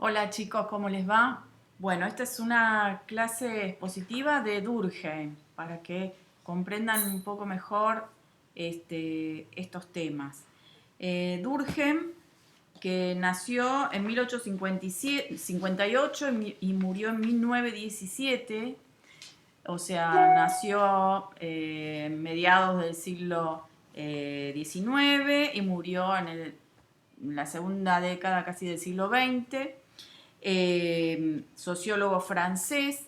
Hola chicos, ¿cómo les va? Bueno, esta es una clase expositiva de Durkheim para que comprendan un poco mejor estos temas. Durkheim, que nació en 1858 y murió en 1917, o sea, nació en mediados del siglo XIX y murió en la segunda década casi del siglo XX. Sociólogo francés,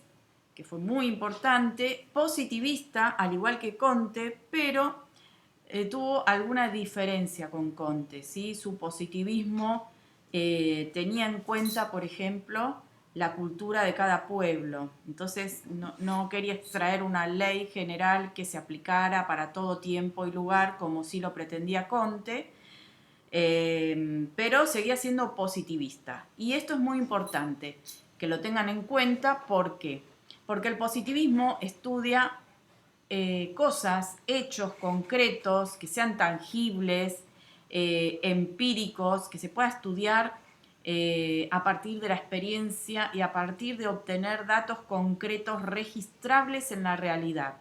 que fue muy importante, positivista, al igual que Comte, pero tuvo alguna diferencia con Comte, ¿sí? Su positivismo tenía en cuenta, por ejemplo, la cultura de cada pueblo. Entonces no quería extraer una ley general que se aplicara para todo tiempo y lugar, como sí lo pretendía Comte, pero seguía siendo positivista. Y esto es muy importante, que lo tengan en cuenta. ¿Por qué? Porque el positivismo estudia cosas, hechos concretos, que sean tangibles, empíricos, que se pueda estudiar a partir de la experiencia y a partir de obtener datos concretos registrables en la realidad.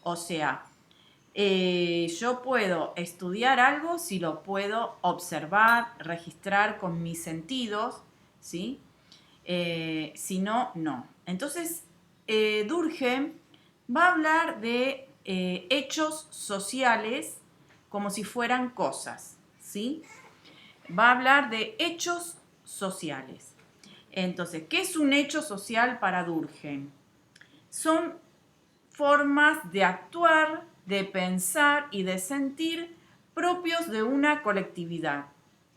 O sea, yo puedo estudiar algo si lo puedo observar, registrar con mis sentidos, ¿sí? Si no, no. Entonces, Durkheim va a hablar de hechos sociales como si fueran cosas, ¿sí? Va a hablar de hechos sociales. Entonces, ¿qué es un hecho social para Durkheim? Son formas de actuar, de pensar y de sentir propios de una colectividad,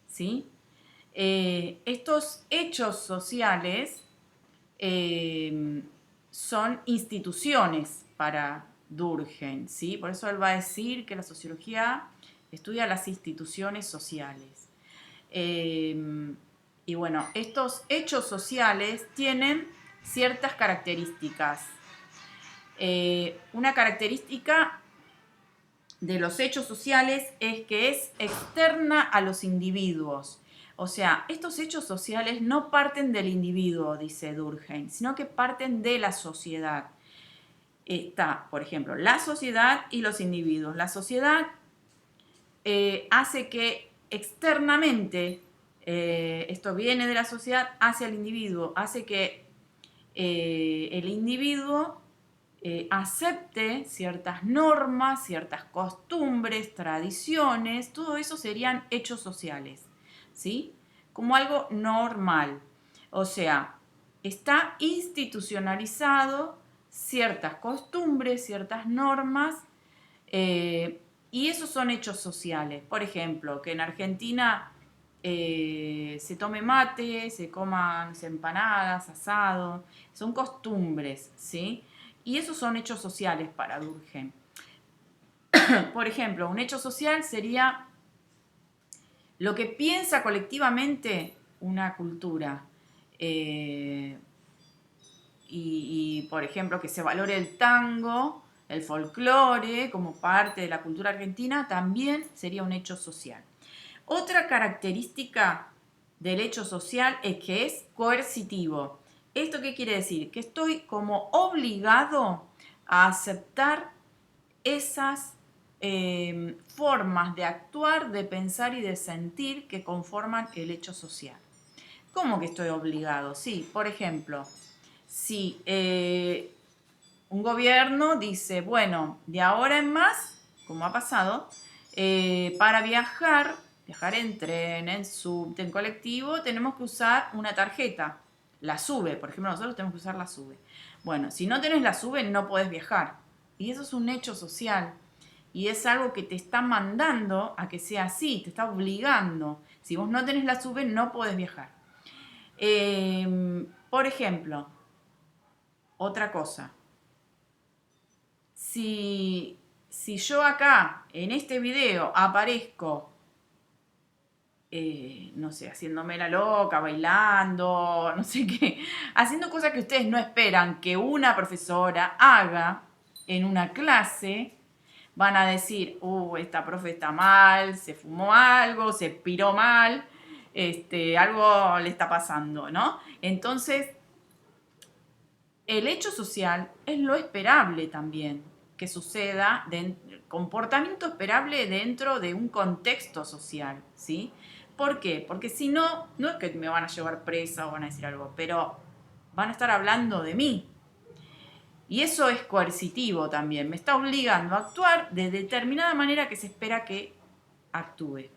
¿sí? Estos hechos sociales eh, son instituciones para Durkheim, ¿sí? Por eso él va a decir que la sociología estudia las instituciones sociales. Eh, y bueno, estos hechos sociales tienen ciertas características. Una característica de los hechos sociales es que es externa a los individuos. O sea, estos hechos sociales no parten del individuo, dice Durkheim, sino que parten de la sociedad. Está, por ejemplo, la sociedad y los individuos. La sociedad hace que externamente, esto viene de la sociedad hacia el individuo, hace que el individuo acepte ciertas normas, ciertas costumbres, tradiciones, todo eso serían hechos sociales, ¿sí? Como algo normal. O sea, está institucionalizado ciertas costumbres, ciertas normas, y esos son hechos sociales. Por ejemplo, que en Argentina se tome mate, se coman empanadas, asado, son costumbres, ¿sí? Y esos son hechos sociales para Durkheim. Por ejemplo, un hecho social sería lo que piensa colectivamente una cultura. Eh, por ejemplo, que se valore el tango, el folclore como parte de la cultura argentina, también sería un hecho social. Otra característica del hecho social es que es coercitivo. ¿Esto qué quiere decir? Que estoy como obligado a aceptar esas formas de actuar, de pensar y de sentir que conforman el hecho social. ¿Cómo que estoy obligado? Sí, por ejemplo, si un gobierno dice, bueno, de ahora en más, como ha pasado, para viajar en tren, en subte, en colectivo, tenemos que usar una tarjeta, la SUBE, por ejemplo, nosotros tenemos que usar la SUBE. Bueno, si no tenés la SUBE no podés viajar. Y eso es un hecho social. Y es algo que te está mandando a que sea así, te está obligando. Si vos no tenés la SUBE no podés viajar. Por ejemplo, otra cosa, si yo acá en este video aparezco, no sé, haciéndome la loca, bailando, no sé qué, haciendo cosas que ustedes no esperan que una profesora haga en una clase, van a decir, esta profe está mal, se fumó algo, se piró mal, algo le está pasando, ¿no? Entonces, el hecho social es lo esperable también que suceda, comportamiento esperable dentro de un contexto social, ¿sí? ¿Por qué? Porque si no, no es que me van a llevar presa o van a decir algo, pero van a estar hablando de mí. Y eso es coercitivo también, me está obligando a actuar de determinada manera que se espera que actúe.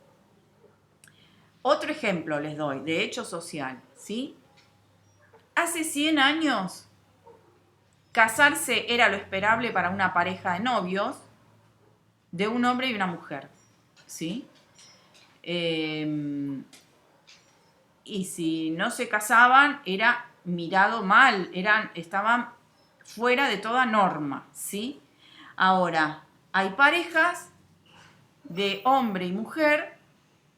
Otro ejemplo les doy, de hecho social, ¿sí? Hace 100 años, casarse era lo esperable para una pareja de novios de un hombre y una mujer, ¿sí? Y si no se casaban, era mirado mal, estaban fuera de toda norma, ¿sí? Ahora, hay parejas de hombre y mujer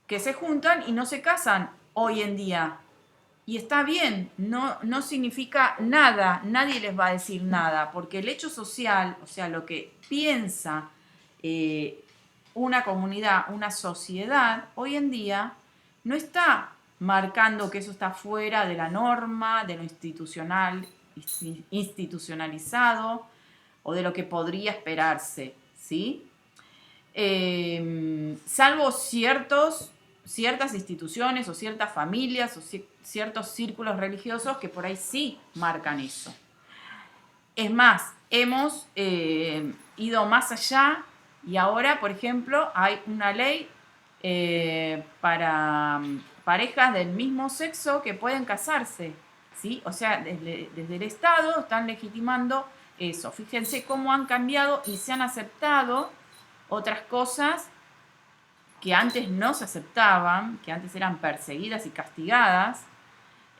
que se juntan y no se casan hoy en día. Y está bien, no significa nada, nadie les va a decir nada, porque el hecho social, o sea, lo que piensa una comunidad, una sociedad, hoy en día no está marcando que eso está fuera de la norma, de lo institucionalizado o de lo que podría esperarse, ¿sí? Salvo ciertas instituciones o ciertas familias o ciertos círculos religiosos que por ahí sí marcan eso. Es más, hemos ido más allá y ahora, por ejemplo, hay una ley para parejas del mismo sexo que pueden casarse, ¿sí? O sea, desde el Estado están legitimando eso. Fíjense cómo han cambiado y se han aceptado otras cosas que antes no se aceptaban, que antes eran perseguidas y castigadas,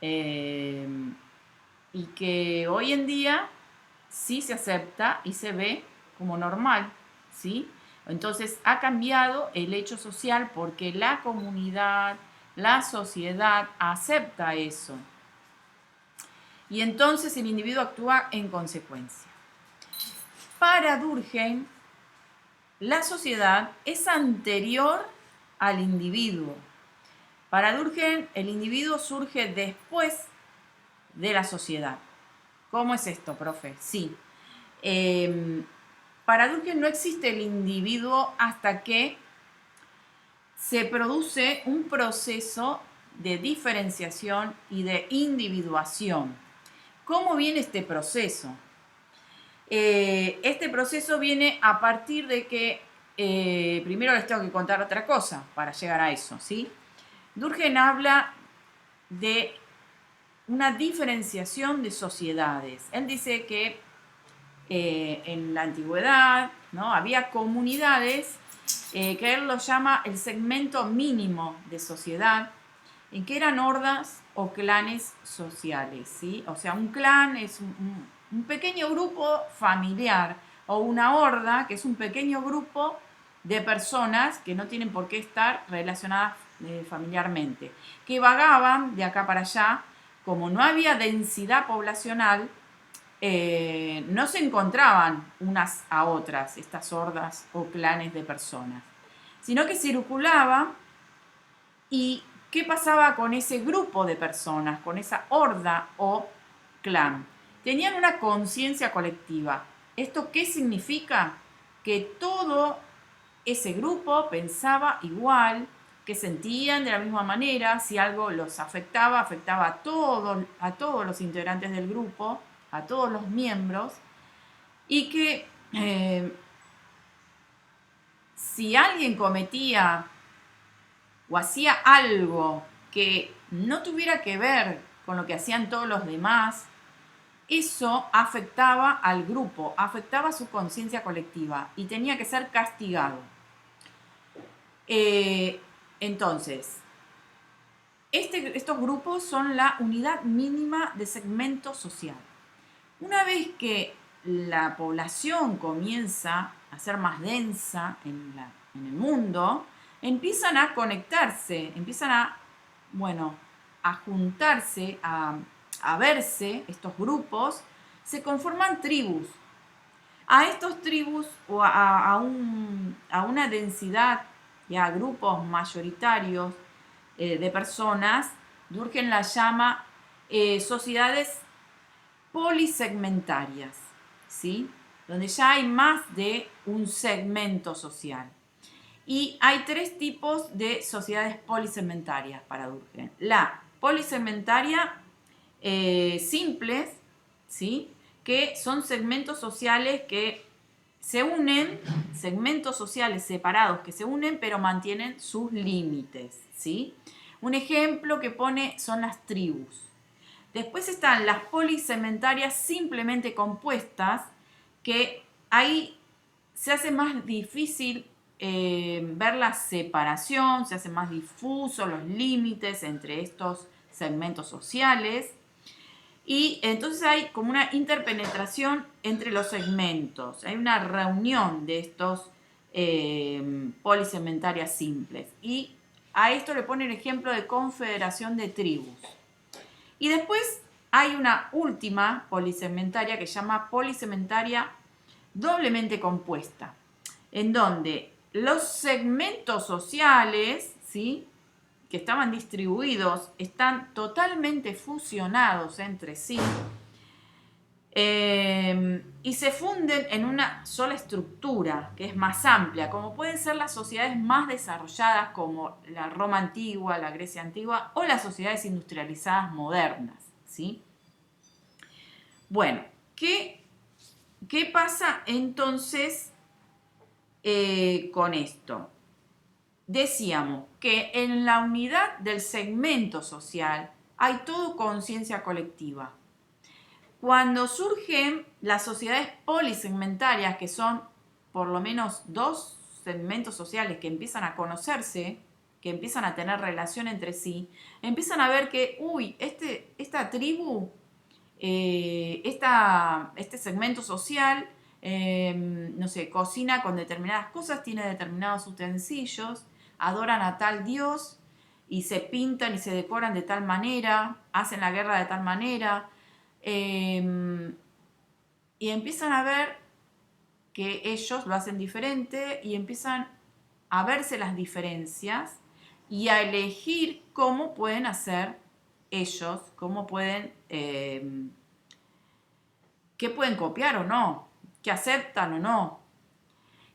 y que hoy en día sí se acepta y se ve como normal, ¿sí? Entonces ha cambiado el hecho social porque la comunidad, la sociedad acepta eso. Y entonces el individuo actúa en consecuencia. Para Durkheim, la sociedad es anterior al individuo. Para Durkheim, el individuo surge después de la sociedad. ¿Cómo es esto, profe? Sí. Para Durkheim no existe el individuo hasta que se produce un proceso de diferenciación y de individuación. ¿Cómo viene este proceso? Este proceso viene a partir de que, primero les tengo que contar otra cosa para llegar a eso, ¿sí? Durkheim habla de una diferenciación de sociedades. Él dice que en la antigüedad, ¿no?, había comunidades que él lo llama el segmento mínimo de sociedad, en que eran hordas o clanes sociales, ¿sí? O sea, un clan es un pequeño grupo familiar o una horda que es un pequeño grupo de personas que no tienen por qué estar relacionadas familiarmente, que vagaban de acá para allá. Como no había densidad poblacional, no se encontraban unas a otras estas hordas o clanes de personas, sino que circulaban. ¿Y qué pasaba con ese grupo de personas, con esa horda o clan? Tenían una conciencia colectiva. ¿Esto qué significa? Que todo ese grupo pensaba igual, que sentían de la misma manera, si algo los afectaba, afectaba a todos los integrantes del grupo, a todos los miembros, y que si alguien cometía o hacía algo que no tuviera que ver con lo que hacían todos los demás, eso afectaba al grupo, afectaba su conciencia colectiva y tenía que ser castigado. Entonces, estos grupos son la unidad mínima de segmento social. Una vez que la población comienza a ser más densa en el mundo, empiezan a conectarse, empiezan a juntarse, a verse estos grupos, se conforman tribus. A estos tribus o a una densidad y a grupos mayoritarios de personas, Durkheim las llama sociedades polisegmentarias, ¿sí? Donde ya hay más de un segmento social. Y hay 3 tipos de sociedades polisegmentarias para Durkheim. La polisegmentaria simples, ¿sí? Que son segmentos sociales que se unen, segmentos sociales separados que se unen pero mantienen sus límites, ¿sí? Un ejemplo que pone son las tribus. Después están las polisegmentarias simplemente compuestas, que ahí se hace más difícil ver la separación, se hace más difuso los límites entre estos segmentos sociales. Y entonces hay como una interpenetración entre los segmentos, hay una reunión de estos polisegmentarias simples. Y a esto le pone el ejemplo de confederación de tribus. Y después hay una última polisegmentaria que se llama polisegmentaria doblemente compuesta, en donde los segmentos sociales, ¿sí?, que estaban distribuidos están totalmente fusionados entre sí y se funden en una sola estructura que es más amplia, como pueden ser las sociedades más desarrolladas como la Roma antigua, la Grecia antigua o las sociedades industrializadas modernas, ¿sí? Bueno, ¿qué pasa entonces con esto? Decíamos que en la unidad del segmento social hay todo conciencia colectiva. Cuando surgen las sociedades polisegmentarias, que son por lo menos 2 segmentos sociales que empiezan a conocerse, que empiezan a tener relación entre sí, empiezan a ver que, esta tribu, este segmento social, no sé, cocina con determinadas cosas, tiene determinados utensilios, adoran a tal dios y se pintan y se decoran de tal manera, hacen la guerra de tal manera, y empiezan a ver que ellos lo hacen diferente y empiezan a verse las diferencias y a elegir cómo pueden hacer ellos, cómo pueden, qué pueden copiar o no, qué aceptan o no.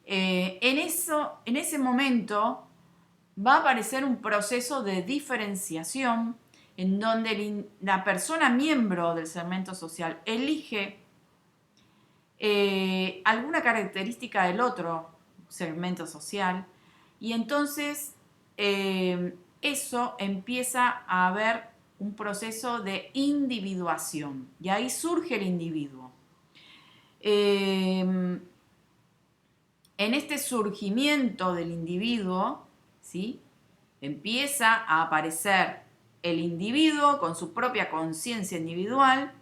En ese momento va a aparecer un proceso de diferenciación en donde la persona miembro del segmento social elige alguna característica del otro segmento social y entonces eso empieza a haber un proceso de individuación y ahí surge el individuo. En este surgimiento del individuo, ¿sí?, empieza a aparecer el individuo con su propia conciencia individual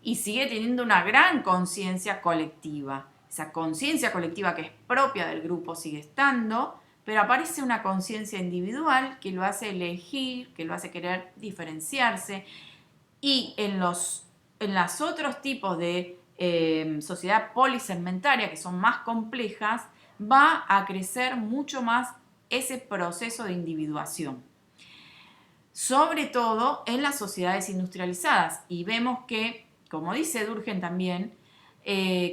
y sigue teniendo una gran conciencia colectiva. Esa conciencia colectiva que es propia del grupo sigue estando, pero aparece una conciencia individual que lo hace elegir, que lo hace querer diferenciarse. Y en los otros tipos de sociedad polisegmentaria, que son más complejas, va a crecer mucho más ese proceso de individuación. Sobre todo en las sociedades industrializadas. Y vemos que, como dice Durkheim también,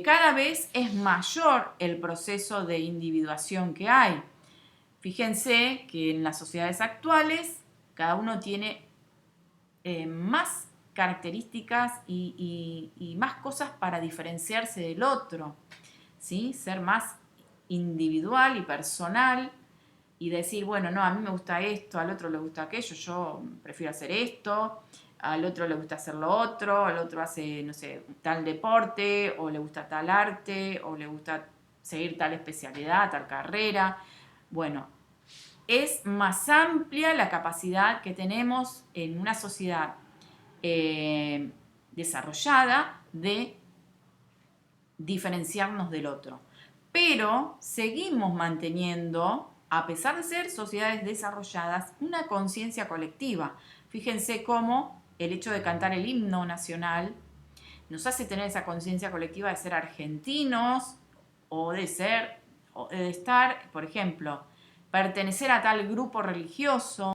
cada vez es mayor el proceso de individuación que hay. Fíjense que en las sociedades actuales cada uno tiene más características y más cosas para diferenciarse del otro, ¿sí? Ser más individual y personal y decir, bueno, no, a mí me gusta esto, al otro le gusta aquello, yo prefiero hacer esto, al otro le gusta hacer lo otro, al otro hace, no sé, tal deporte, o le gusta tal arte, o le gusta seguir tal especialidad, tal carrera. Bueno, es más amplia la capacidad que tenemos en una sociedad desarrollada de diferenciarnos del otro. Pero seguimos manteniendo, a pesar de ser sociedades desarrolladas, una conciencia colectiva. Fíjense cómo el hecho de cantar el himno nacional nos hace tener esa conciencia colectiva de ser argentinos o de estar, por ejemplo, pertenecer a tal grupo religioso.